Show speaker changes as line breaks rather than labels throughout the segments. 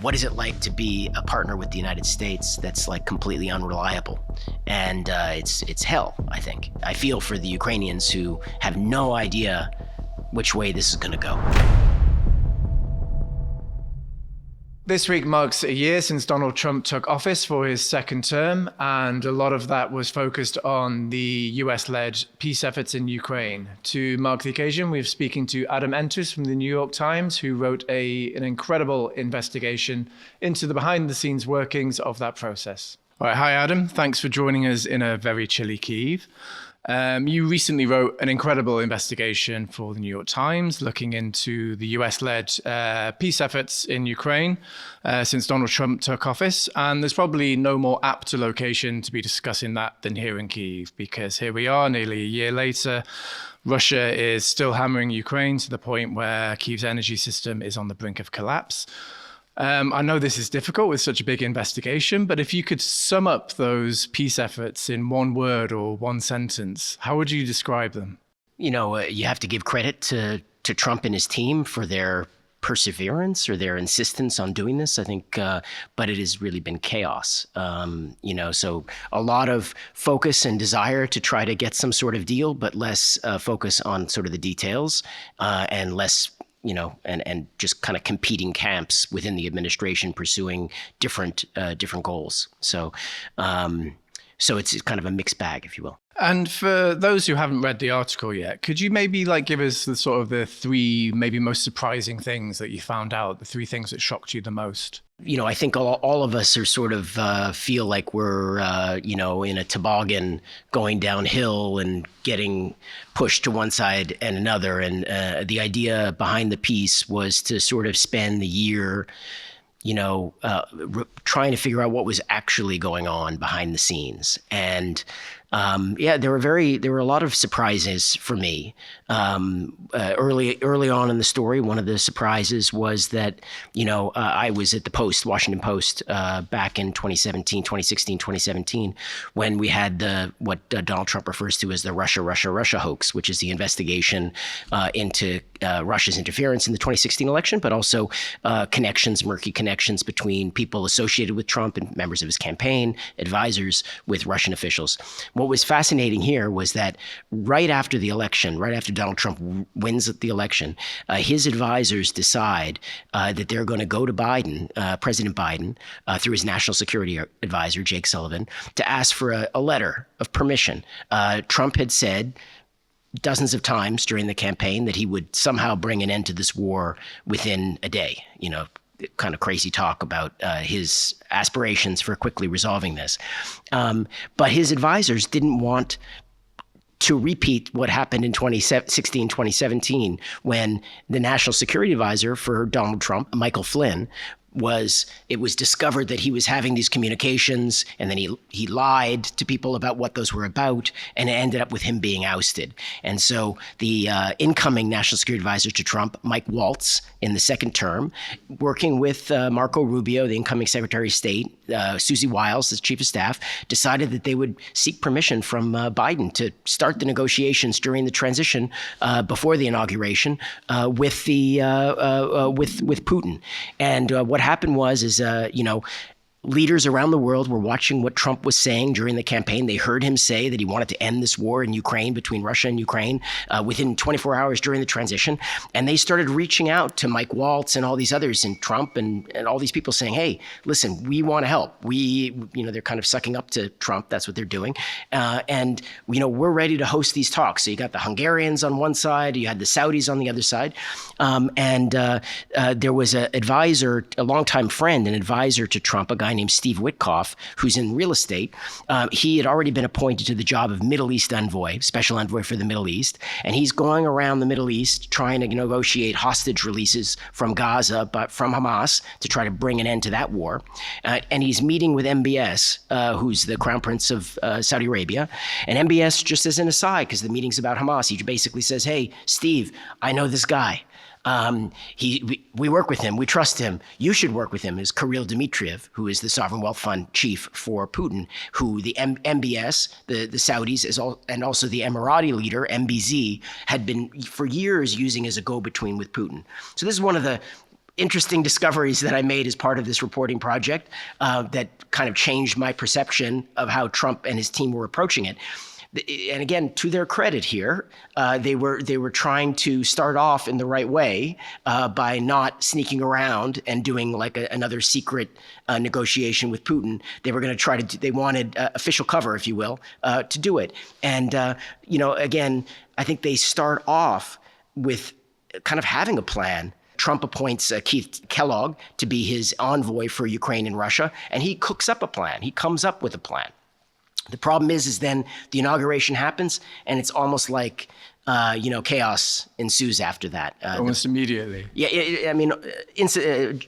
what is it like to be a partner with the United States that's like completely unreliable? And it's hell, I think. I feel for the Ukrainians who have no idea which way this is going to go.
This week marks a year since Donald Trump took office for his second term, and a lot of that was focused on the US-led peace efforts in Ukraine. To mark the occasion, we're speaking to Adam Entous from the New York Times, who wrote an incredible investigation into the behind-the-scenes workings of that process. All right, hi Adam, thanks for joining us in a very chilly Kyiv. You recently wrote an incredible investigation for the New York Times looking into the US-led peace efforts in Ukraine since Donald Trump took office. And there's probably no more apt location to be discussing that than here in Kyiv, because here we are nearly a year later. Russia is still hammering Ukraine to the point where Kyiv's energy system is on the brink of collapse. I know this is difficult with such a big investigation, but if you could sum up those peace efforts in one word or one sentence, how would you describe them?
You know, you have to give credit to Trump and his team for their perseverance or their insistence on doing this, I think, but it has really been chaos. So a lot of focus and desire to try to get some sort of deal, but less focus on sort of the details and less and just kind of competing camps within the administration pursuing different goals. So it's kind of a mixed bag, if you will.
And for those who haven't read the article yet, could you maybe give us the three maybe most surprising things that you found out, the three things that shocked you the most?
I think all of us are sort of feel like we're, in a toboggan going downhill and getting pushed to one side and another. And the idea behind the piece was to sort of spend the year trying to figure out what was actually going on behind the scenes. And there were a lot of surprises for me. Early on in the story, one of the surprises was that, I was at the Washington Post, back in 2016, 2017, when we had what Donald Trump refers to as the Russia hoax, which is the investigation into Russia's interference in the 2016 election, but also murky connections between people associated with Trump and members of his campaign, advisors with Russian officials. What was fascinating here was that right after the election, right after Donald Trump wins the election, his advisors decide that they're going to go to President Biden, through his national security advisor, Jake Sullivan, to ask for a letter of permission. Trump had said dozens of times during the campaign that he would somehow bring an end to this war within a day, kind of crazy talk about his aspirations for quickly resolving this. But his advisors didn't want to repeat what happened in 2016, 2017, when the national security advisor for Donald Trump, Michael Flynn, it was discovered that he was having these communications, and then he lied to people about what those were about, and it ended up with him being ousted. And so the incoming national security advisor to Trump, Mike Waltz, in the second term, working with Marco Rubio, the incoming Secretary of State, Susie Wiles, the chief of staff, decided that they would seek permission from Biden to start the negotiations during the transition before the inauguration with Putin. And what happened was leaders around the world were watching what Trump was saying during the campaign. They heard him say that he wanted to end this war in Ukraine, between Russia and Ukraine, within 24 hours during the transition. And they started reaching out to Mike Waltz and all these others and Trump and all these people saying, hey, listen, we want to help. They're kind of sucking up to Trump. That's what they're doing. And we're ready to host these talks. So you got the Hungarians on one side, you had the Saudis on the other side. There was an advisor, a longtime friend, an advisor to Trump, a guy named Steve Witkoff, who's in real estate. He had already been appointed to the job of Middle East envoy, special envoy for the Middle East. And he's going around the Middle East trying to negotiate hostage releases from Gaza, but from Hamas, to try to bring an end to that war. And he's meeting with MBS, who's the crown prince of Saudi Arabia. And MBS, just as an aside, because the meeting's about Hamas, he basically says, hey, Steve, I know this guy. We work with him. We trust him. You should work with him. Is Kirill Dmitriev, who is the sovereign wealth fund chief for Putin, who the MBS, the Saudis, and also the Emirati leader, MBZ, had been for years using as a go-between with Putin. So this is one of the interesting discoveries that I made as part of this reporting project that kind of changed my perception of how Trump and his team were approaching it. And again, to their credit here, they were trying to start off in the right way by not sneaking around and doing like another secret negotiation with Putin. They were going to try to. They wanted official cover, if you will, to do it. And again, I think they start off with kind of having a plan. Trump appoints Keith Kellogg to be his envoy for Ukraine and Russia, and he cooks up a plan. He comes up with a plan. The problem is then the inauguration happens, and it's almost like, chaos ensues after that.
Almost immediately.
Yeah,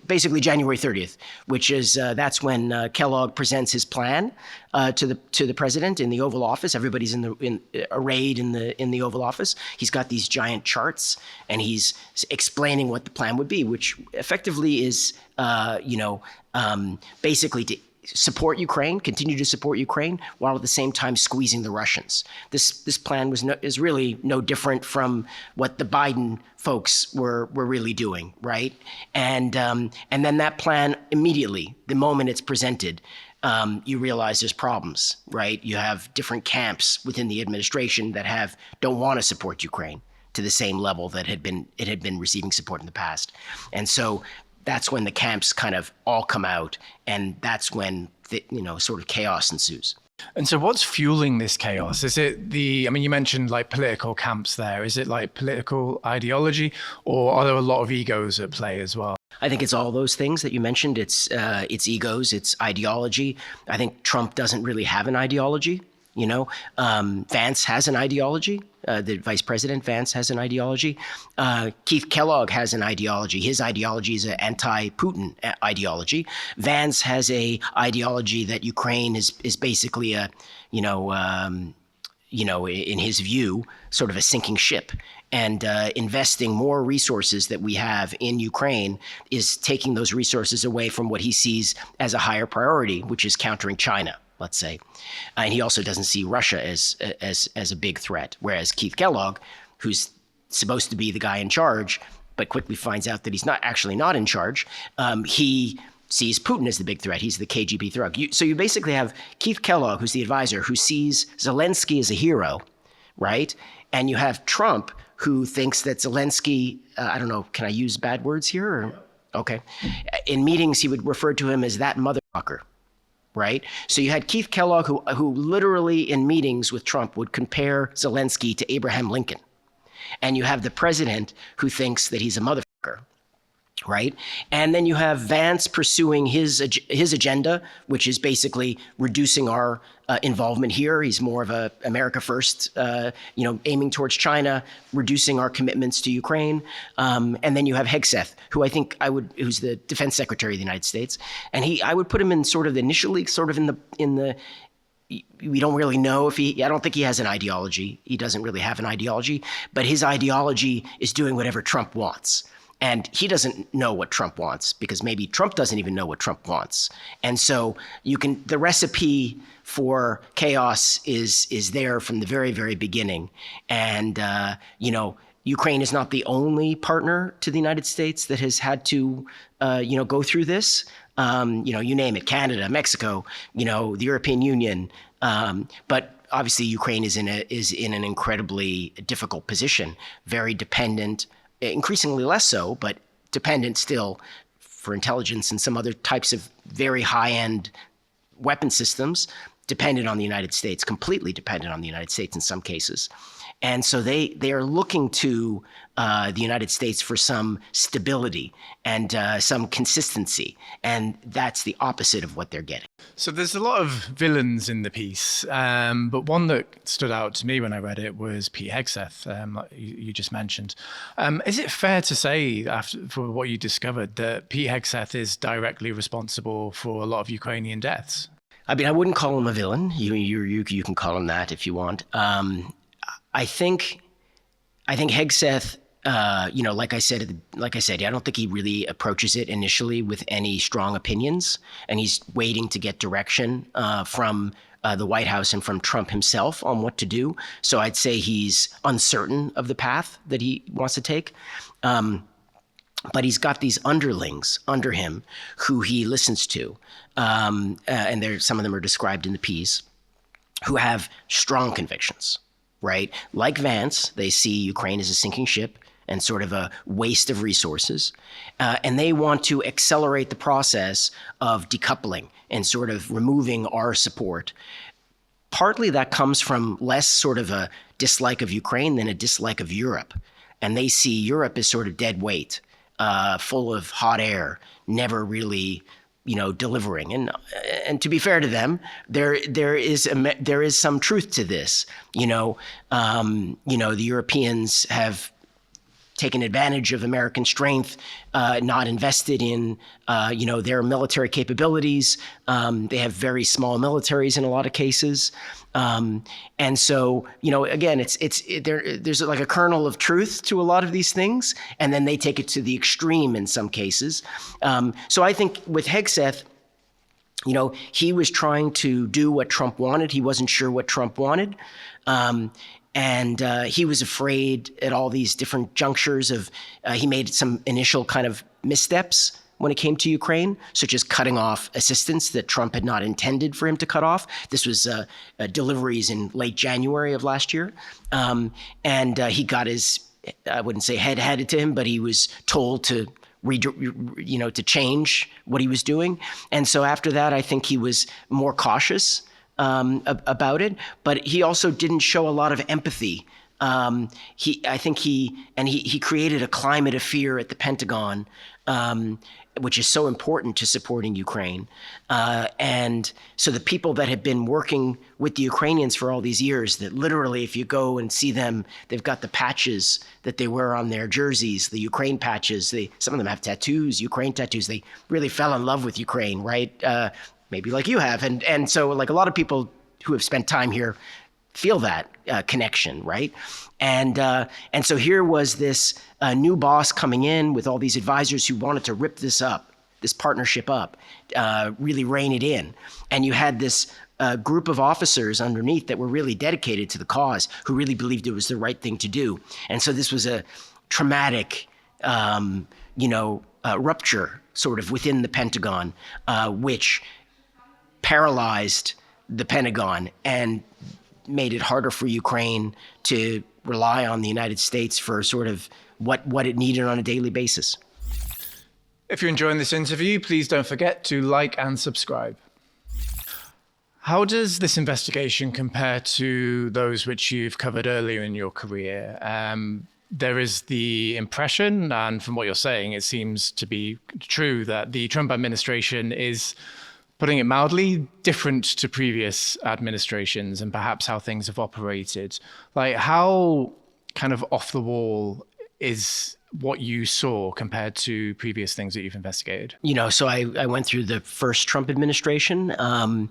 basically January 30th, which is that's when Kellogg presents his plan to the president in the Oval Office. Everybody's arrayed in the Oval Office. He's got these giant charts, and he's explaining what the plan would be, which effectively is, basically to support Ukraine, continue to support Ukraine, while at the same time squeezing the Russians. This plan is really no different from what the Biden folks were really doing, right? And then that plan immediately, the moment it's presented, you realize there's problems, right? You have different camps within the administration that don't want to support Ukraine to the same level that it had been receiving support in the past, and so. That's when the camps kind of all come out, and that's when sort of chaos ensues.
And so what's fueling this chaos? Is it you mentioned like political camps there. Is it like political ideology, or are there a lot of egos at play as well?
I think it's all those things that you mentioned. It's egos, it's ideology. I think Trump doesn't really have an ideology. Vance has an ideology. The vice president, Vance, has an ideology. Keith Kellogg has an ideology. His ideology is an anti-Putin ideology. Vance has a ideology that Ukraine is basically in his view, sort of a sinking ship. And investing more resources that we have in Ukraine is taking those resources away from what he sees as a higher priority, which is countering China, let's say. And he also doesn't see Russia as a big threat. Whereas Keith Kellogg, who's supposed to be the guy in charge, but quickly finds out that he's not in charge, he sees Putin as the big threat. He's the KGB threat. So you basically have Keith Kellogg, who's the advisor, who sees Zelensky as a hero, right? And you have Trump, who thinks that Zelensky, I don't know, can I use bad words here? Or? Okay. In meetings, he would refer to him as that motherfucker. Right? So you had Keith Kellogg, who literally in meetings with Trump would compare Zelensky to Abraham Lincoln. And you have the president who thinks that he's a motherfucker, right? And then you have Vance pursuing his agenda, which is basically reducing our involvement here. He's more of a America first, aiming towards China, reducing our commitments to Ukraine. And then you have Hegseth, who's the defense secretary of the United States. And I would put him in sort of initially sort of in the we don't really know I don't think he has an ideology. He doesn't really have an ideology, but his ideology is doing whatever Trump wants. And he doesn't know what Trump wants, because maybe Trump doesn't even know what Trump wants. And so the recipe for chaos is there from the very, very beginning. And, Ukraine is not the only partner to the United States that has had to, go through this. You name it, Canada, Mexico, the European Union. But obviously Ukraine is in an incredibly difficult position, very dependent, increasingly less so, but dependent still for intelligence and some other types of very high-end weapon systems, dependent on the United States, completely dependent on the United States in some cases. And so they are looking to the United States for some stability and some consistency. And that's the opposite of what they're getting.
So there's a lot of villains in the piece, but one that stood out to me when I read it was Pete Hegseth, like you just mentioned. Is it fair to say, for what you discovered, that Pete Hegseth is directly responsible for a lot of Ukrainian deaths?
I mean, I wouldn't call him a villain. You can call him that if you want. I think Hegseth, like I said, I don't think he really approaches it initially with any strong opinions, and he's waiting to get direction from the White House and from Trump himself on what to do. So I'd say he's uncertain of the path that he wants to take. but he's got these underlings under him who he listens to. And some of them are described in the piece, who have strong convictions, right? Like Vance, they see Ukraine as a sinking ship and sort of a waste of resources. And they want to accelerate the process of decoupling and sort of removing our support. Partly that comes from less sort of a dislike of Ukraine than a dislike of Europe. And they see Europe as sort of dead weight, full of hot air, never really, delivering. And to be fair to them, there is some truth to this. The Europeans have taken advantage of American strength, not invested in, their military capabilities. They have very small militaries in a lot of cases. And so, again, there's like a kernel of truth to a lot of these things, and then they take it to the extreme in some cases. So I think with Hegseth, he was trying to do what Trump wanted. He wasn't sure what Trump wanted. And he was afraid at all these different junctures of, he made some initial kind of missteps when it came to Ukraine, such as cutting off assistance that Trump had not intended for him to cut off. This was deliveries in late January of last year. And he got his, I wouldn't say head handed to him, but he was told to to change what he was doing. And so after that, I think he was more cautious about it, but he also didn't show a lot of empathy. He created a climate of fear at the Pentagon, which is so important to supporting Ukraine. And so the people that have been working with the Ukrainians for all these years, that literally, if you go and see them, they've got the patches that they wear on their jerseys, the Ukraine patches. Some of them have tattoos, Ukraine tattoos. They really fell in love with Ukraine, right? Maybe like you have. And so like a lot of people who have spent time here feel that connection, right? And so here was this new boss coming in with all these advisors who wanted to rip this partnership up, really rein it in. And you had this group of officers underneath that were really dedicated to the cause, who really believed it was the right thing to do. And so this was a traumatic, rupture sort of within the Pentagon, which paralyzed the Pentagon and made it harder for Ukraine to rely on the United States for sort of what it needed on a daily basis.
If you're enjoying this interview, please don't forget to like and subscribe. How does this investigation compare to those which you've covered earlier in your career? There is the impression, and from what you're saying, it seems to be true, that the Trump administration is, putting it mildly, different to previous administrations and perhaps how things have operated. Like, how kind of off the wall is what you saw compared to previous things that you've investigated?
So I went through the first Trump administration, and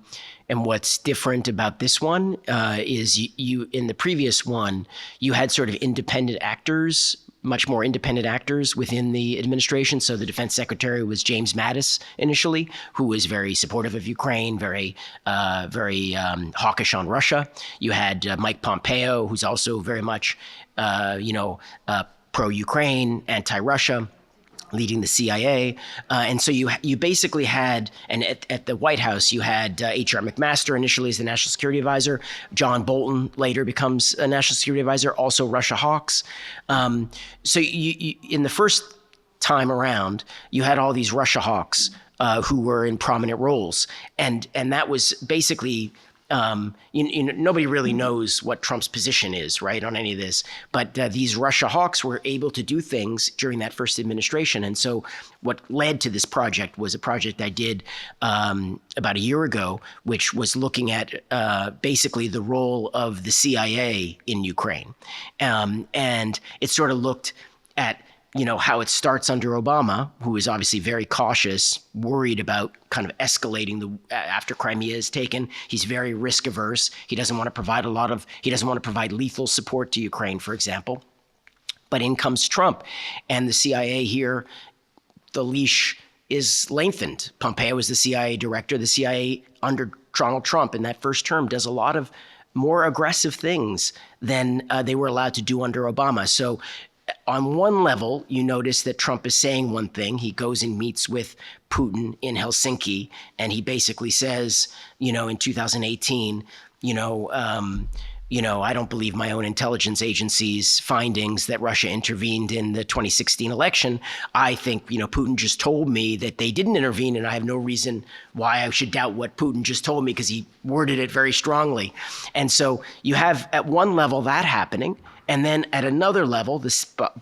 what's different about this one is you in the previous one, you had sort of independent actors, much more independent actors within the administration. So the defense secretary was James Mattis initially, who was very supportive of Ukraine, very hawkish on Russia. You had Mike Pompeo, who's also very much, pro-Ukraine, anti-Russia, leading the CIA. And so you basically had, and at the White House, you had H.R. McMaster initially as the National Security Advisor. John Bolton later becomes a National Security Advisor, also Russia hawks. So you in the first time around, you had all these Russia hawks who were in prominent roles. And that was basically, nobody really knows what Trump's position is, right, on any of this. But these Russia hawks were able to do things during that first administration. And so what led to this project was a project I did about a year ago, which was looking at basically the role of the CIA in Ukraine. And it sort of looked at how it starts under Obama, who is obviously very cautious, worried about kind of escalating after Crimea is taken. He's very risk averse. He doesn't want to provide lethal support to Ukraine, for example. But in comes Trump, and the CIA here, the leash is lengthened. Pompeo was the CIA director. The CIA under Donald Trump in that first term does a lot of more aggressive things than they were allowed to do under Obama. So on one level, you notice that Trump is saying one thing. He goes and meets with Putin in Helsinki, and he basically says, in 2018, I don't believe my own intelligence agency's findings that Russia intervened in the 2016 election. I think, Putin just told me that they didn't intervene, and I have no reason why I should doubt what Putin just told me, because he worded it very strongly. And so you have at one level that happening. And then at another level,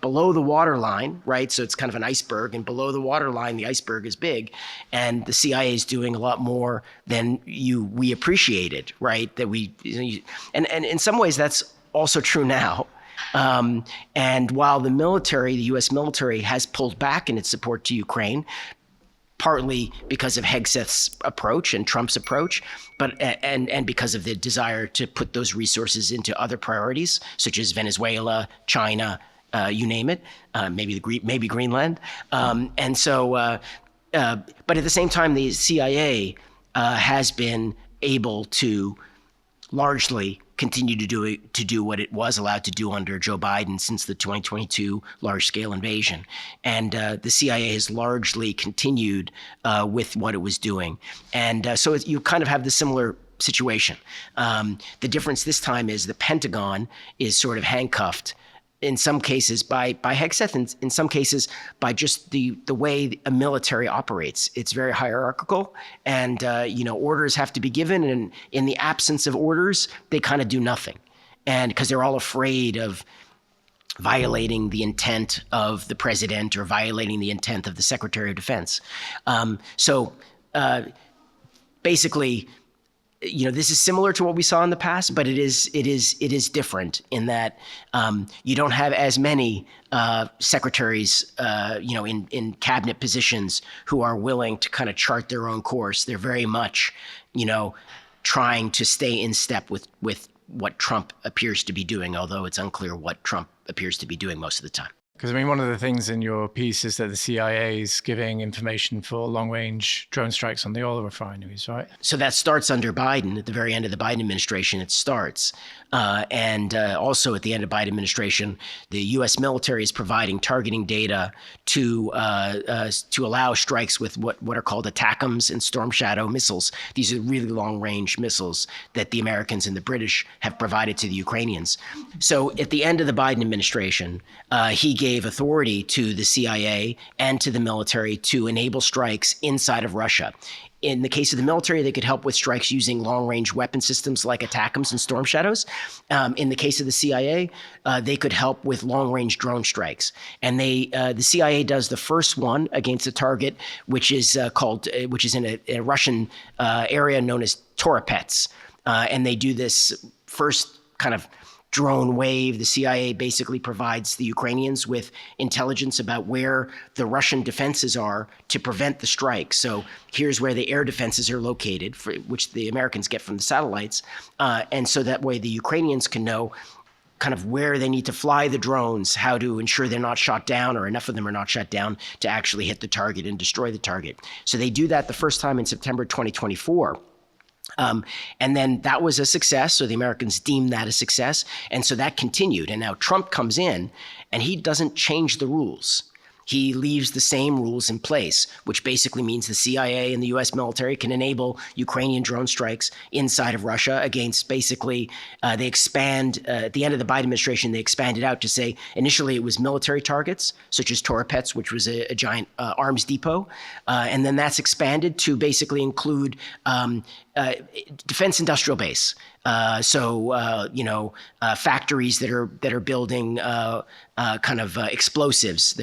below the waterline, right? So it's kind of an iceberg, and below the waterline, the iceberg is big, and the CIA is doing a lot more than we appreciated, right? And in some ways that's also true now. And while the U.S. military has pulled back in its support to Ukraine, partly because of Hegseth's approach and Trump's approach, but and because of the desire to put those resources into other priorities, such as Venezuela, China, you name it, maybe Greenland, and so. But at the same time, the CIA has been able to largely continue to do what it was allowed to do under Joe Biden since the 2022 large-scale invasion. And the CIA has largely continued with what it was doing. And so you kind of have the similar situation. The difference this time is the Pentagon is sort of handcuffed in some cases by Hegseth, and in some cases by just the way a military operates. It's very hierarchical, and orders have to be given, and in the absence of orders, they kind of do nothing, and because they're all afraid of violating the intent of the president or violating the intent of the Secretary of Defense. Basically, this is similar to what we saw in the past, but it is different in that you don't have as many secretaries, in cabinet positions who are willing to kind of chart their own course. They're very much, trying to stay in step with what Trump appears to be doing, although it's unclear what Trump appears to be doing most of the time.
Because, one of the things in your piece is that the CIA is giving information for long-range drone strikes on the oil refineries, right?
So that starts under Biden. At the very end of the Biden administration, it starts. And also at the end of Biden administration, the U.S. military is providing targeting data to allow strikes with what are called ATACMS and Storm Shadow missiles. These are really long-range missiles that the Americans and the British have provided to the Ukrainians. So at the end of the Biden administration, he gave authority to the CIA and to the military to enable strikes inside of Russia. In the case of the military, they could help with strikes using long-range weapon systems like ATACMS and Storm Shadows. In the case of the CIA, they could help with long-range drone strikes. And the CIA does the first one against a target, which is in a Russian area known as Toropets. And they do this first kind of drone wave. The CIA basically provides the Ukrainians with intelligence about where the Russian defenses are to prevent the strike. So here's where the air defenses are located, which the Americans get from the satellites. And so that way the Ukrainians can know kind of where they need to fly the drones, how to ensure they're not shot down or enough of them are not shot down to actually hit the target and destroy the target. So they do that the first time in September 2024. And then that was a success. So the Americans deemed that a success. And so that continued. And now Trump comes in and he doesn't change the rules. He leaves the same rules in place, which basically means the CIA and the U.S. military can enable Ukrainian drone strikes inside of Russia against basically, they expand, at the end of the Biden administration, they expanded out to say, initially it was military targets, such as Toropets, which was a giant arms depot. And then that's expanded to basically include defense industrial base. Factories that are building explosives,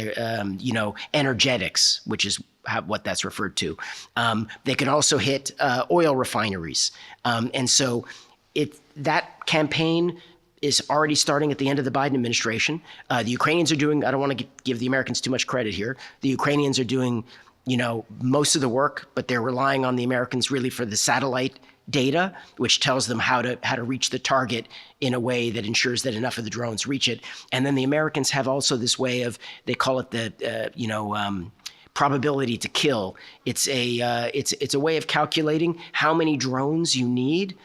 energetics, which is what that's referred to. They can also hit oil refineries, and so that campaign is already starting at the end of the Biden administration. The Ukrainians are doing. I don't want to give the Americans too much credit here. The Ukrainians are doing, most of the work, but they're relying on the Americans really for the satellite data, which tells them how to reach the target in a way that ensures that enough of the drones reach it. And then the Americans have also this way of, they call it the probability to kill. It's a way of calculating how many drones you need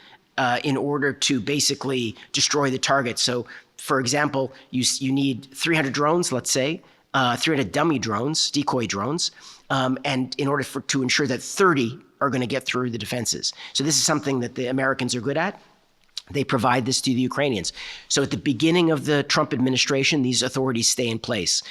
in order to basically destroy the target. So for example, you need 300 drones, let's say, 300 dummy drones, decoy drones, and in order to ensure that 30 are going to get through the defenses. So this is something that the Americans are good at. They provide this to the Ukrainians. So at the beginning of the Trump administration, these authorities stay in place.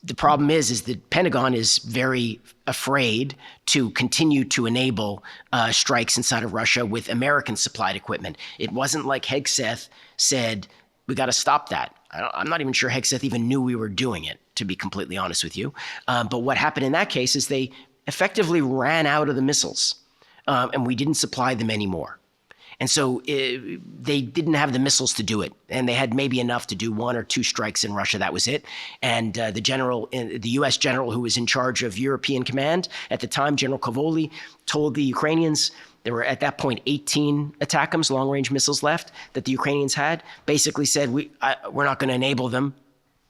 The problem is the Pentagon is very afraid to continue to enable strikes inside of Russia with American supplied equipment. It wasn't like Hegseth said, we got to stop that. I'm not even sure Hegseth even knew we were doing it, to be completely honest with you. But what happened in that case is they effectively ran out of the missiles, and we didn't supply them anymore. And so they didn't have the missiles to do it. And they had maybe enough to do 1 or 2 strikes in Russia. That was it. And the U.S. general who was in charge of European Command at the time, General Kavoli, told the Ukrainians, there were at that point 18 ATACMS, long-range missiles left that the Ukrainians had, basically said, we're not going to enable them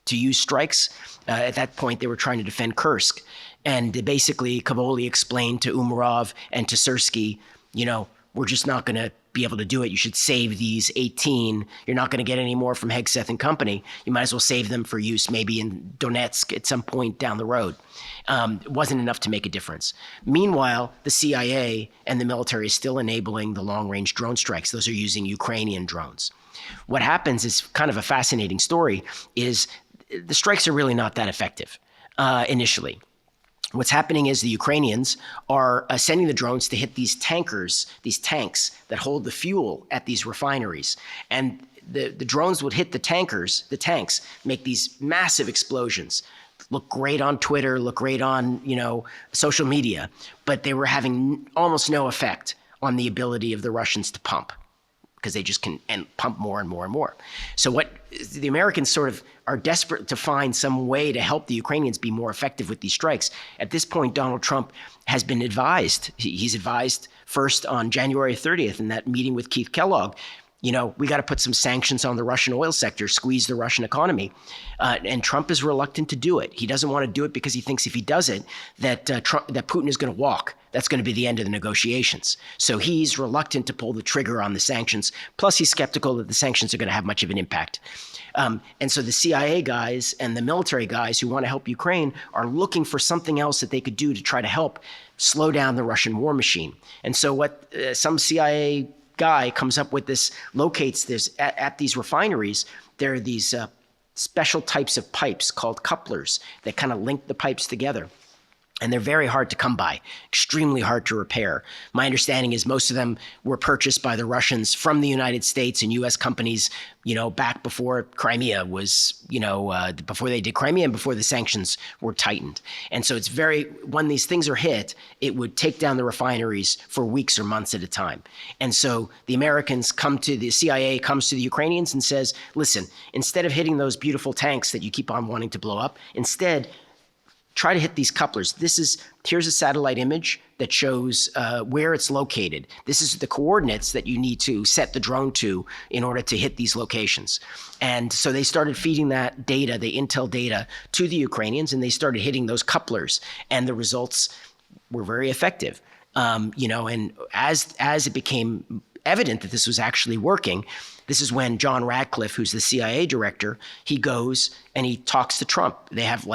to use strikes. At that point, they were trying to defend Kursk. And basically, Kavoli explained to Umarov and to Syrskyi, we're just not going to be able to do it. You should save these 18. You're not going to get any more from Hegseth and company. You might as well save them for use maybe in Donetsk at some point down the road. It wasn't enough to make a difference. Meanwhile, the CIA and the military is still enabling the long-range drone strikes. Those are using Ukrainian drones. What happens is kind of a fascinating story is the strikes are really not that effective initially. What's happening is the Ukrainians are sending the drones to hit these tankers, these tanks that hold the fuel at these refineries. And the drones would hit the tanks, make these massive explosions, look great on Twitter, look great on, social media, but they were having almost no effect on the ability of the Russians to pump, because they just can pump more and more and more. So what the Americans sort of are desperate to find some way to help the Ukrainians be more effective with these strikes. At this point, Donald Trump has been advised. He's advised first on January 30th in that meeting with Keith Kellogg, we got to put some sanctions on the Russian oil sector, squeeze the Russian economy. And Trump is reluctant to do it. He doesn't want to do it because he thinks if he does it, that Putin is going to walk. That's going to be the end of the negotiations. So he's reluctant to pull the trigger on the sanctions. Plus, he's skeptical that the sanctions are going to have much of an impact. And so the CIA guys and the military guys who want to help Ukraine are looking for something else that they could do to try to help slow down the Russian war machine. And so what some CIA guy comes up with this, locates this at these refineries, there are these special types of pipes called couplers that kind of link the pipes together. And they're very hard to come by, extremely hard to repair. My understanding is most of them were purchased by the Russians from the United States and U.S. companies, back before Crimea was, before they did Crimea and before the sanctions were tightened. And so it's when these things are hit, it would take down the refineries for weeks or months at a time. And so the CIA comes to the Ukrainians and says, listen, instead of hitting those beautiful tanks that you keep on wanting to blow up, instead, try to hit these couplers. Here's a satellite image that shows where it's located. This is the coordinates that you need to set the drone to in order to hit these locations. And so they started feeding that data, the intel data, to the Ukrainians, and they started hitting those couplers. And the results were very effective. And as it became evident that this was actually working, this is when John Ratcliffe, who's the CIA director, he goes and he talks to Trump. They have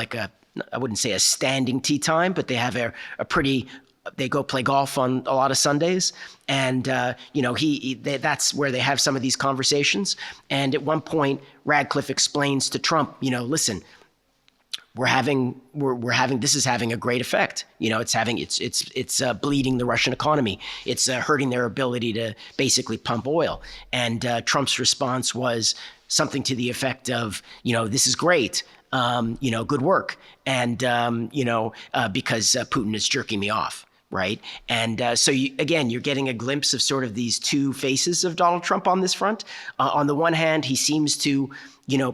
I wouldn't say a standing tea time, but they have they go play golf on a lot of Sundays. And, that's where they have some of these conversations. And at one point, Radcliffe explains to Trump, listen, this is having a great effect. It's bleeding the Russian economy. It's hurting their ability to basically pump oil. And Trump's response was something to the effect of, this is great. Good work. And, because Putin is jerking me off. Right. And so, you're getting a glimpse of sort of these two faces of Donald Trump on this front. On the one hand, he seems to,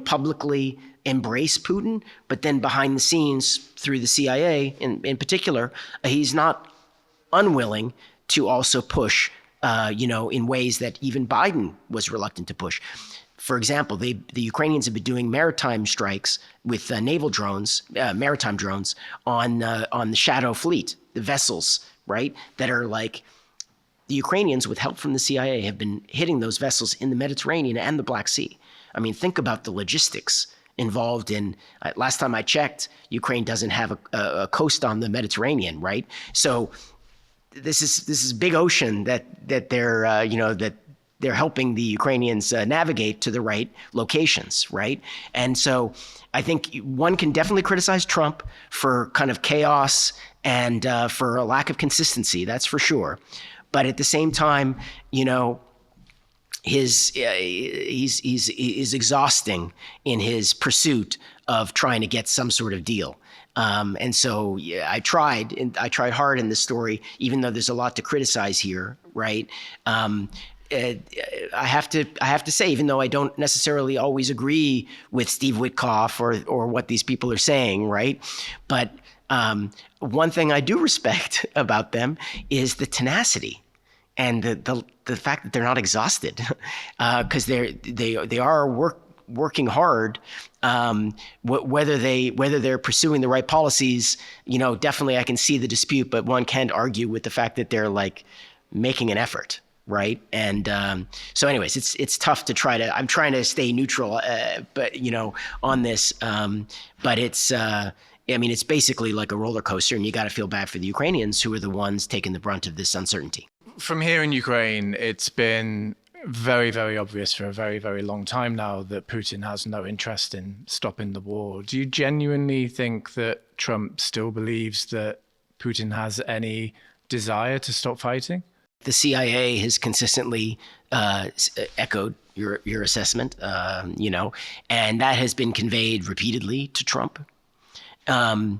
publicly embrace Putin. But then behind the scenes, through the CIA in particular, he's not unwilling to also push, in ways that even Biden was reluctant to push. For example, the Ukrainians have been doing maritime strikes with naval drones, maritime drones on the Shadow Fleet, the vessels, right? That are like the Ukrainians, with help from the CIA, have been hitting those vessels in the Mediterranean and the Black Sea. I mean, think about the logistics involved in, last time I checked, Ukraine doesn't have a coast on the Mediterranean, right? So this is big ocean that they're that they're helping the Ukrainians navigate to the right locations, right? And so I think one can definitely criticize Trump for kind of chaos and for a lack of consistency, that's for sure. But at the same time, he's exhausting in his pursuit of trying to get some sort of deal. And so I tried hard in this story, even though there's a lot to criticize here, right? I have to say, even though I don't necessarily always agree with Steve Witkoff or what these people are saying, right? But one thing I do respect about them is the tenacity and the fact that they're not exhausted, because they are working hard. Whether they're pursuing the right policies, definitely I can see the dispute, but one can't argue with the fact that they're like making an effort. Right. And so anyways, it's tough to I'm trying to stay neutral, but on this, but it's basically like a roller coaster, and you got to feel bad for the Ukrainians, who are the ones taking the brunt of this uncertainty.
From here in Ukraine, it's been very, very obvious for a very, very long time now that Putin has no interest in stopping the war. Do you genuinely think that Trump still believes that Putin has any desire to stop fighting?
The CIA has consistently echoed your assessment, and that has been conveyed repeatedly to Trump. But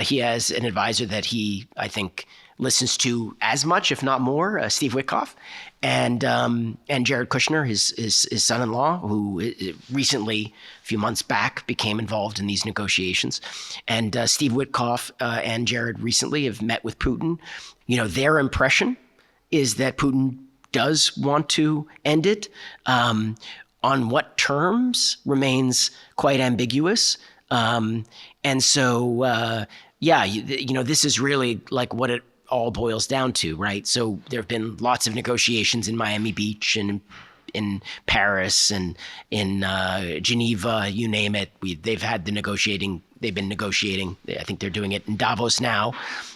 he has an advisor that he, I think, listens to as much, if not more, Steve Witkoff, and Jared Kushner, his son-in-law, who recently, a few months back, became involved in these negotiations. And Steve Witkoff and Jared recently have met with Putin. Their impression is that Putin does want to end it. On what terms remains quite ambiguous. And so, this is really like what it all boils down to, right? So there have been lots of negotiations in Miami Beach and in Paris and in Geneva, you name it. They've been negotiating. I think they're doing it in Davos now.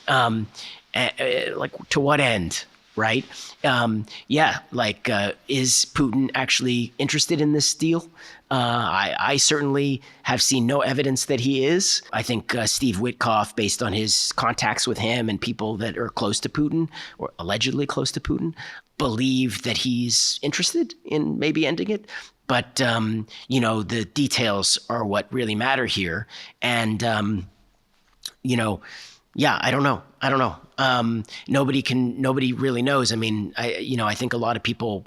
Like, to what end, right? Is Putin actually interested in this deal? I certainly have seen no evidence that he is. I think Steve Witkoff, based on his contacts with him and people that are close to Putin, or allegedly close to Putin, believe that he's interested in maybe ending it. But, the details are what really matter here. And, I don't know. Nobody really knows. I mean, I think a lot of people,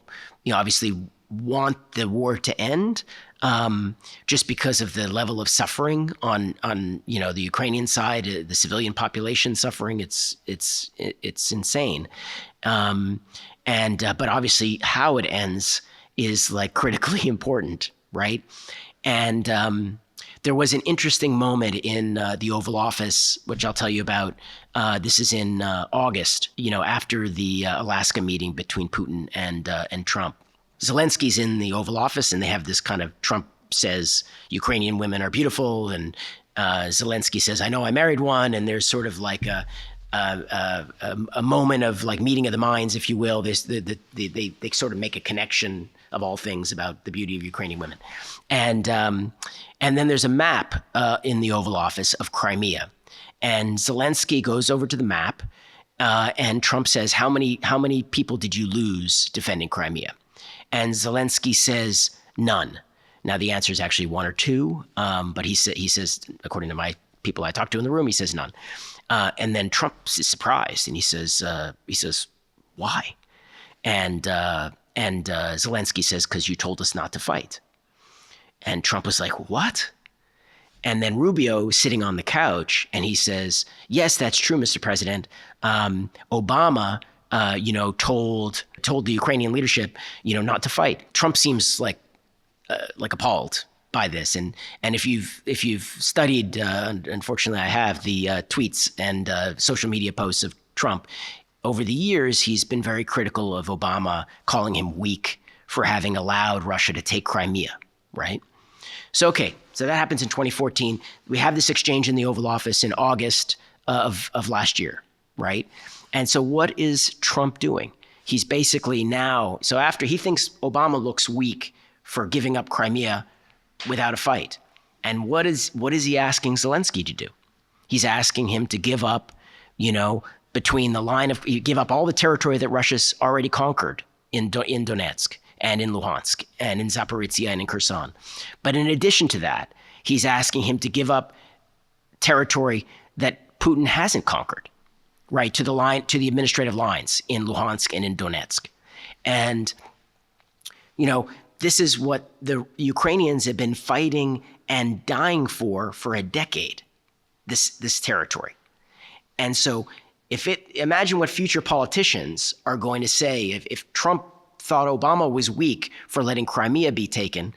obviously want the war to end, just because of the level of suffering on the Ukrainian side, the civilian population suffering. It's insane. But obviously how it ends is like critically important, right? And there was an interesting moment in the Oval Office, which I'll tell you about. This is in August, after the Alaska meeting between Putin and Trump. Zelensky's in the Oval Office, and they have this kind of, Trump says Ukrainian women are beautiful, and Zelensky says, I know I married one, and there's sort of like a moment of like meeting of the minds, if you will. They sort of make a connection of all things about the beauty of Ukrainian women. And then there's a map in the Oval Office of Crimea. And Zelensky goes over to the map, and Trump says, how many people did you lose defending Crimea? And Zelensky says, none. Now, the answer is actually one or two, but he says, according to my people I talked to in the room, he says none. And then Trump is surprised, and he says, why? And Zelensky says, because you told us not to fight. And Trump was like, what? And then Rubio sitting on the couch, and he says, yes, that's true, Mr. President. Obama, told the Ukrainian leadership, not to fight. Trump seems like appalled by this. And if you've studied, unfortunately I have, the tweets and social media posts of Trump over the years, he's been very critical of Obama, calling him weak for having allowed Russia to take Crimea, right? So, okay, so that happens in 2014. We have this exchange in the Oval Office in August of last year, right? And so what is Trump doing? He's basically now, so after he thinks Obama looks weak for giving up Crimea without a fight. And what is he asking Zelensky to do? He's asking him to give up, between the line of, give up all the territory that Russia's already conquered in Donetsk and in Luhansk and in Zaporizhia and in Kherson. But in addition to that, he's asking him to give up territory that Putin hasn't conquered, right, to the administrative lines in Luhansk and in Donetsk. And, this is what the Ukrainians have been fighting and dying for a decade, this territory. And so imagine what future politicians are going to say if Trump thought Obama was weak for letting Crimea be taken,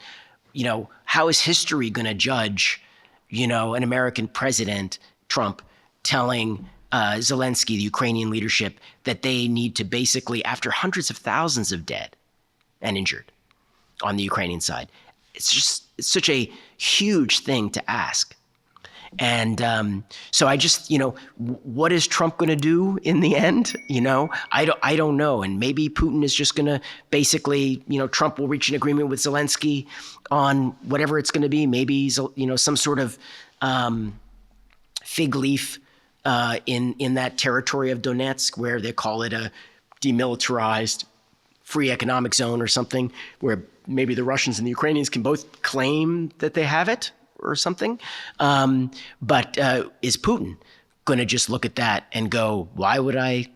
how is history going to judge, an American president, Trump, telling Zelensky, the Ukrainian leadership, that they need to basically, after hundreds of thousands of dead and injured on the Ukrainian side. It's such a huge thing to ask. And so I just, what is Trump going to do in the end? I don't know. And maybe Putin is just going to basically, Trump will reach an agreement with Zelensky on whatever it's going to be. Maybe, some sort of fig leaf in that territory of Donetsk, where they call it a demilitarized free economic zone or something, where maybe the Russians and the Ukrainians can both claim that they have it or something. But is Putin going to just look at that and go, why would I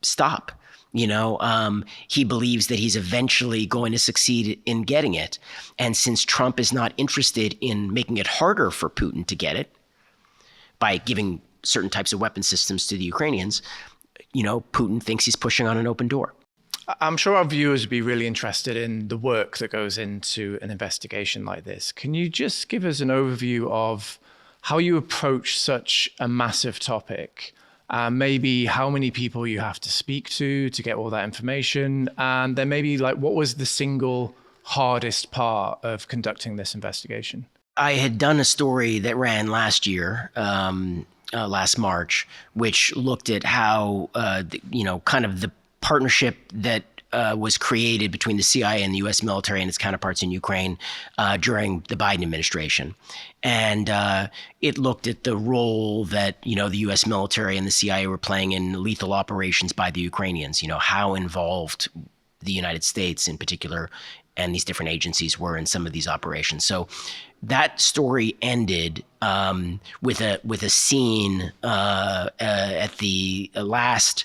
stop? He believes that he's eventually going to succeed in getting it. And since Trump is not interested in making it harder for Putin to get it by giving certain types of weapon systems to the Ukrainians, Putin thinks he's pushing on an open door.
I'm sure our viewers would be really interested in the work that goes into an investigation like this. Can you just give us an overview of how you approach such a massive topic? Maybe how many people you have to speak to get all that information? And then maybe what was the single hardest part of conducting this investigation?
I had done a story that ran last year, last March, which looked at how, kind of the partnership that was created between the CIA and the U.S. military and its counterparts in Ukraine during the Biden administration. And it looked at the role that, the U.S. military and the CIA were playing in lethal operations by the Ukrainians, how involved the United States in particular and these different agencies were in some of these operations. So that story ended with a scene at the last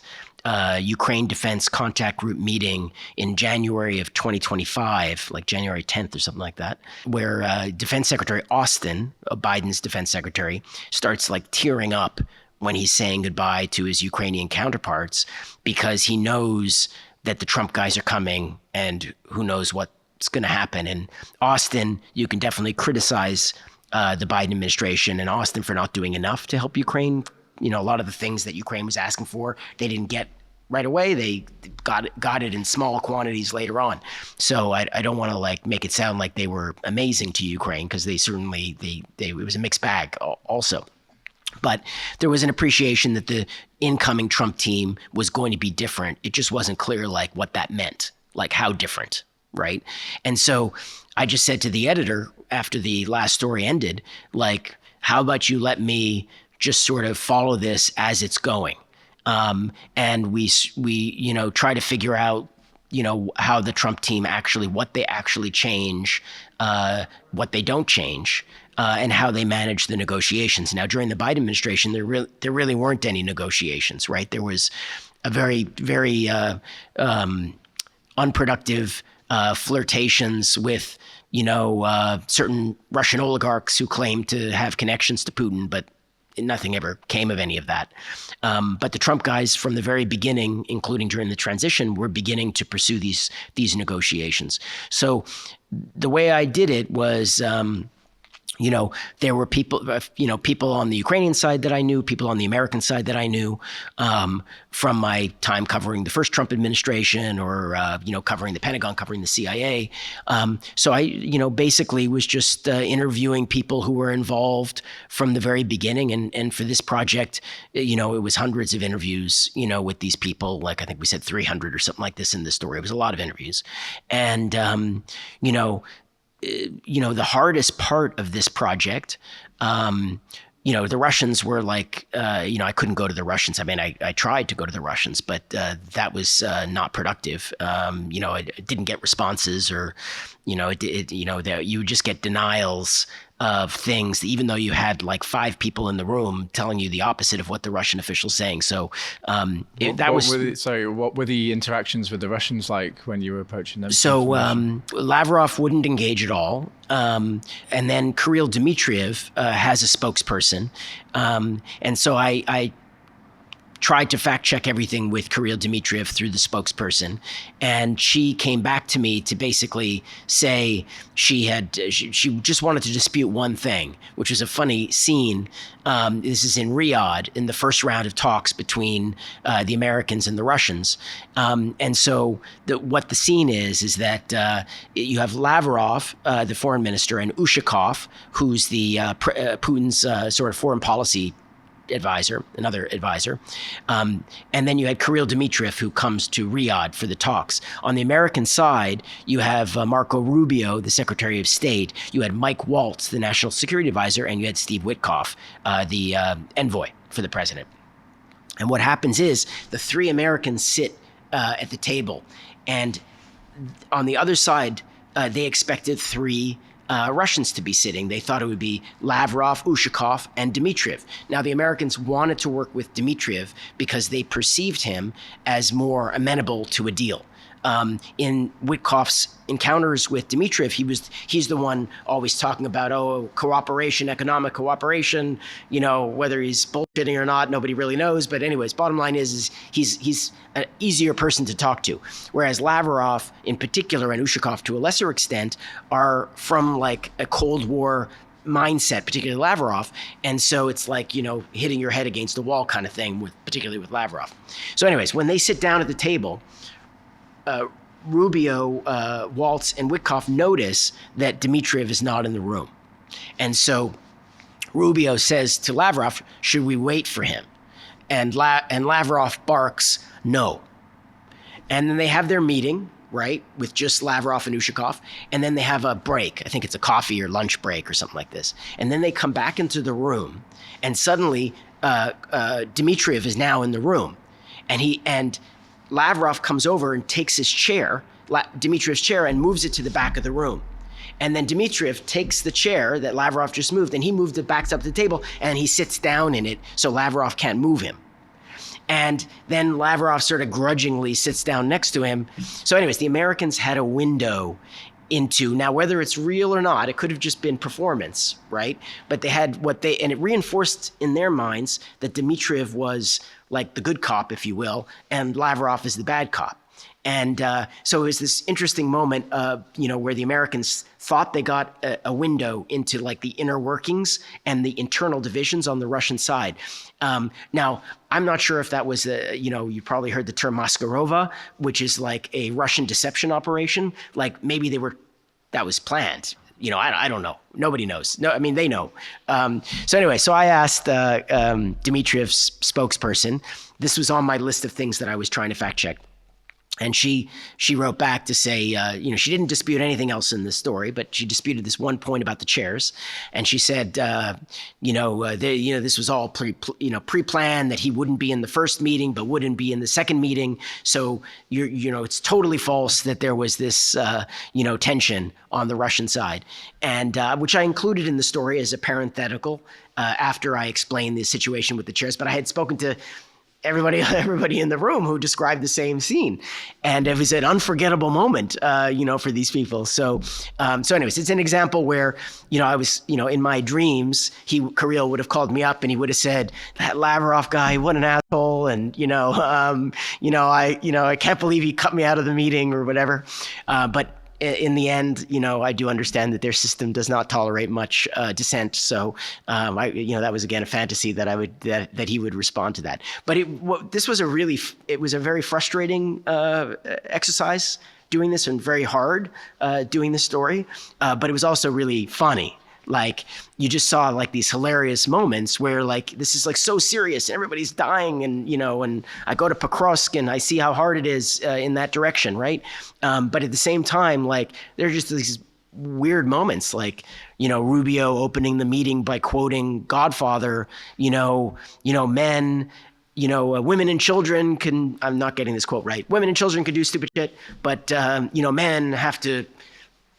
Ukraine Defense Contact Group meeting in January of 2025, like January 10th or something like that, where Defense Secretary Austin, Biden's defense secretary, starts tearing up when he's saying goodbye to his Ukrainian counterparts, because he knows that the Trump guys are coming and who knows what's going to happen. And Austin, you can definitely criticize the Biden administration and Austin for not doing enough to help Ukraine. A lot of the things that Ukraine was asking for, they didn't get right away. They got it in small quantities later on. So I don't want to make it sound like they were amazing to Ukraine, because they certainly, it was a mixed bag also. But there was an appreciation that the incoming Trump team was going to be different. It just wasn't clear what that meant, how different, right? And so I just said to the editor after the last story ended, how about you let me just sort of follow this as it's going. And we try to figure out, how the Trump team what they actually change, what they don't change, and how they manage the negotiations. Now, during the Biden administration, there really weren't any negotiations, right? There was a very, very unproductive flirtations with, certain Russian oligarchs who claimed to have connections to Putin, but nothing ever came of any of that. But the Trump guys from the very beginning, including during the transition, were beginning to pursue these negotiations. So the way I did it was, there were people, people on the Ukrainian side that I knew, people on the American side that I knew from my time covering the first Trump administration or, covering the Pentagon, covering the CIA. So I, basically was just interviewing people who were involved from the very beginning. And for this project, it was hundreds of interviews, with these people. Like I think we said 300 or something like this in this story. It was a lot of interviews. And, the hardest part of this project, the Russians were like, I couldn't go to the Russians. I mean, I tried to go to the Russians, but that was not productive. I didn't get responses, or, you would just get denials of things, even though you had like 5 people in the room telling you the opposite of what the Russian official's saying. So
what were the interactions with the Russians like when you were approaching them?
So Lavrov wouldn't engage at all. And then Kirill Dmitriev has a spokesperson. And so I tried to fact check everything with Kirill Dmitriev through the spokesperson. And she came back to me to basically say she just wanted to dispute one thing, which was a funny scene. This is in Riyadh in the first round of talks between the Americans and the Russians. And so what the scene is that you have Lavrov, the foreign minister, and Ushakov, who's the Putin's sort of foreign policy another advisor. And then you had Kirill Dmitriev, who comes to Riyadh for the talks. On the American side, you have Marco Rubio, the Secretary of State. You had Mike Waltz, the National Security Advisor, and you had Steve Witkoff, the envoy for the president. And what happens is the 3 Americans sit at the table. And on the other side, they expected 3 Russians to be sitting. They thought it would be Lavrov, Ushakov, and Dmitriev. Now, the Americans wanted to work with Dmitriev because they perceived him as more amenable to a deal. In Witkoff's encounters with Dmitriev, he's the one always talking about, cooperation, economic cooperation, whether he's bullshitting or not, nobody really knows. But anyways, bottom line is he's an easier person to talk to. Whereas Lavrov in particular, and Ushakov to a lesser extent, are from like a Cold War mindset, particularly Lavrov. And so it's like, hitting your head against the wall kind of thing, particularly with Lavrov. So anyways, when they sit down at the table, Rubio, Waltz, and Witkoff notice that Dmitriev is not in the room. And so Rubio says to Lavrov, should we wait for him? And Lavrov barks, no. And then they have their meeting, right, with just Lavrov and Ushakov. And then they have a break. I think it's a coffee or lunch break or something like this. And then they come back into the room. And suddenly Dmitriev is now in the room. And Lavrov comes over and takes his chair, Dmitriev's chair, and moves it to the back of the room. And then Dmitriev takes the chair that Lavrov just moved, and he moved it back up to the table, and he sits down in it so Lavrov can't move him. And then Lavrov sort of grudgingly sits down next to him. So anyways, the Americans had a window into, now whether it's real or not, it could have just been performance, right? But they had and it reinforced in their minds that Dmitriev was like the good cop, if you will, and Lavrov is the bad cop. And so it was this interesting moment, where the Americans thought they got a window into like the inner workings and the internal divisions on the Russian side. Now, I'm not sure if that was, you probably heard the term Maskarova, which is like a Russian deception operation. Like maybe that was planned. I don't know. Nobody knows. No, I mean, they know. So anyway, so I asked Dmitriev's spokesperson. This was on my list of things that I was trying to fact check. And she wrote back to say, she didn't dispute anything else in this story, but she disputed this one point about the chairs. And she said, this was all pre-planned, that he wouldn't be in the first meeting, but wouldn't be in the second meeting. So it's totally false that there was this, tension on the Russian side, and which I included in the story as a parenthetical after I explained the situation with the chairs. But I had spoken to everybody in the room who described the same scene. And it was an unforgettable moment, for these people. So anyways, it's an example where, I was, in my dreams, Kirill would have called me up and he would have said, that Lavrov guy, what an asshole. And, I can't believe he cut me out of the meeting or whatever. But in the end, I do understand that their system does not tolerate much dissent. So, that was again a fantasy that that he would respond to that. But this was it was a very frustrating exercise doing this, and very hard doing this story. But it was also really funny. Like, you just saw like these hilarious moments where like this is like so serious and everybody's dying, and and I go to Pokrovsk and I see how hard it is in that direction, right? But at the same time, like, there are just these weird moments, like Rubio opening the meeting by quoting Godfather, men. Women and children can, I'm not getting this quote right, women and children can do stupid shit, but men have to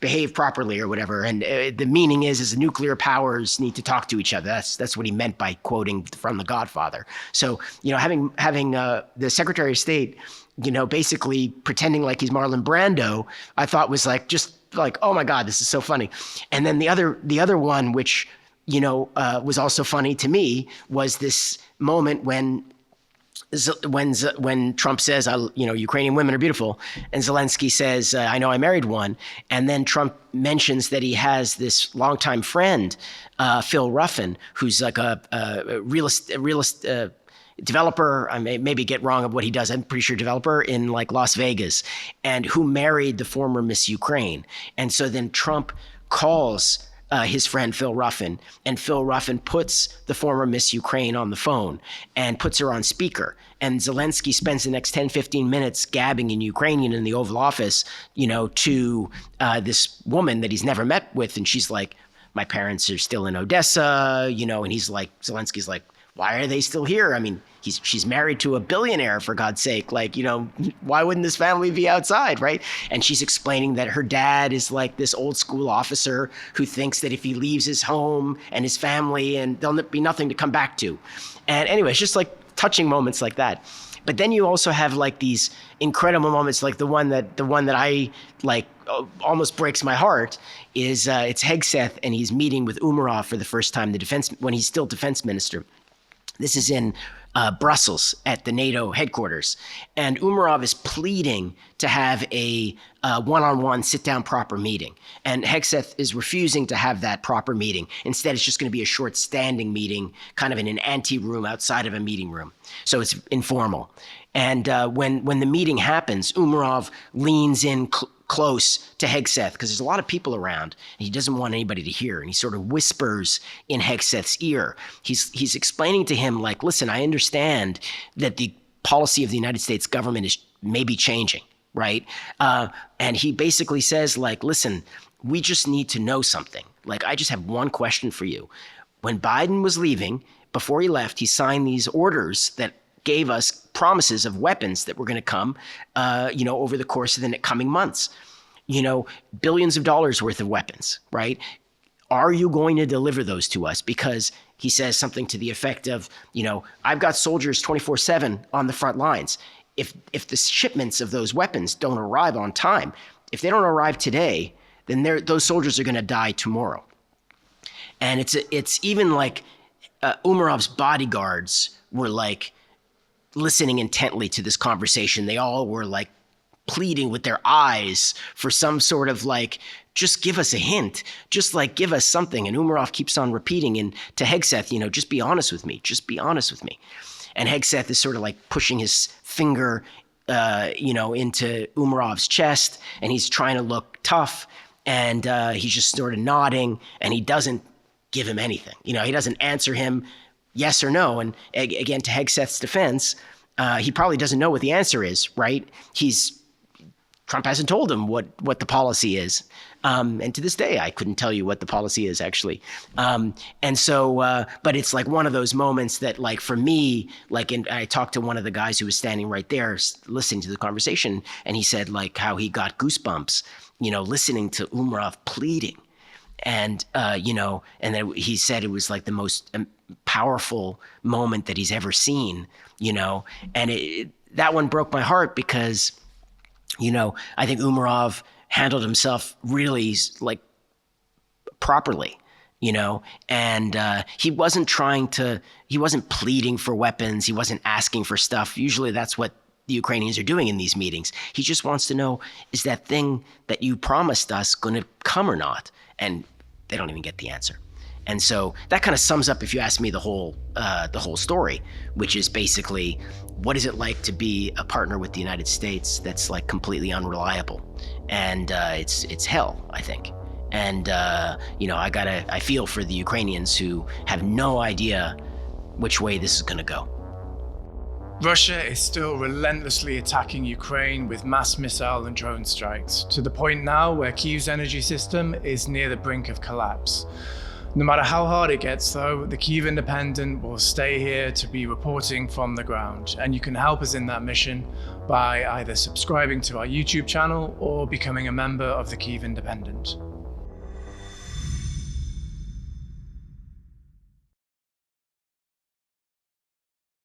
behave properly or whatever. And the meaning is the nuclear powers need to talk to each other. That's what he meant by quoting from The Godfather. So, having the Secretary of State, basically pretending like he's Marlon Brando, I thought was like, just like, oh my God, this is so funny. And then the other one, which, was also funny to me, was this moment when Trump says, Ukrainian women are beautiful, and Zelensky says, I know I married one. And then Trump mentions that he has this longtime friend, Phil Ruffin, who's like a realist developer. I may maybe get wrong of what he does. I'm pretty sure developer in like Las Vegas, and who married the former Miss Ukraine. And so then Trump calls his friend Phil Ruffin, and Phil Ruffin puts the former Miss Ukraine on the phone and puts her on speaker. And Zelensky spends the next 10, 15 minutes gabbing in Ukrainian in the Oval Office, to this woman that he's never met with. And she's like, my parents are still in Odessa, and he's like, Zelensky's like, why are they still here? I mean, she's married to a billionaire, for God's sake. Like, why wouldn't this family be outside, right? And she's explaining that her dad is like this old school officer who thinks that if he leaves his home and his family, and there'll be nothing to come back to. And anyway, it's just like touching moments like that. But then you also have like these incredible moments, like the one that I like almost breaks my heart is it's Hegseth, and he's meeting with Umarov for the first time, when he's still defense minister. This is in Brussels at the NATO headquarters. And Umarov is pleading to have a one-on-one sit-down proper meeting. And Hegseth is refusing to have that proper meeting. Instead, it's just going to be a short standing meeting, kind of in an ante-room outside of a meeting room. So it's informal. And when the meeting happens, Umarov leans in close to Hegseth, because there's a lot of people around, and he doesn't want anybody to hear. And he sort of whispers in Hegseth's ear. He's explaining to him, like, listen, I understand that the policy of the United States government is maybe changing, right? And he basically says, like, listen, we just need to know something. Like, I just have one question for you. When Biden was leaving, before he left, he signed these orders that gave us promises of weapons that were going to come, over the course of the coming months. Billions of dollars worth of weapons, right? Are you going to deliver those to us? Because he says something to the effect of, I've got soldiers 24/7 on the front lines. If the shipments of those weapons don't arrive on time, if they don't arrive today, then those soldiers are going to die tomorrow. And it's even like Umarov's bodyguards were like listening intently to this conversation. They all were like pleading with their eyes for some sort of like, just give us a hint, just like give us something. And Umarov keeps on repeating to Hegseth, just be honest with me, just be honest with me. And Hegseth is sort of like pushing his finger, into Umarov's chest, and he's trying to look tough, and he's just sort of nodding, and he doesn't give him anything. He doesn't answer him yes or no. And again, to Hegseth's defense, he probably doesn't know what the answer is, right? Trump hasn't told him what the policy is. And to this day, I couldn't tell you what the policy is, actually. And so, but it's like one of those moments that, like, for me, like, and I talked to one of the guys who was standing right there listening to the conversation, and he said, like, how he got goosebumps, listening to Umarov pleading. And, and then he said it was like the most powerful moment that he's ever seen, and that one broke my heart because, I think Umarov handled himself really like properly, and he wasn't pleading for weapons. He wasn't asking for stuff. Usually that's what the Ukrainians are doing in these meetings. He just wants to know, is that thing that you promised us going to come or not? And they don't even get the answer. And so that kind of sums up, if you ask me, the whole story, which is basically, what is it like to be a partner with the United States that's like completely unreliable? And it's hell, I think. And I feel for the Ukrainians who have no idea which way this is going to go.
Russia is still relentlessly attacking Ukraine with mass missile and drone strikes, to the point now where Kyiv's energy system is near the brink of collapse. No matter how hard it gets, though, the Kyiv Independent will stay here to be reporting from the ground, and you can help us in that mission by either subscribing to our YouTube channel or becoming a member of the Kyiv Independent.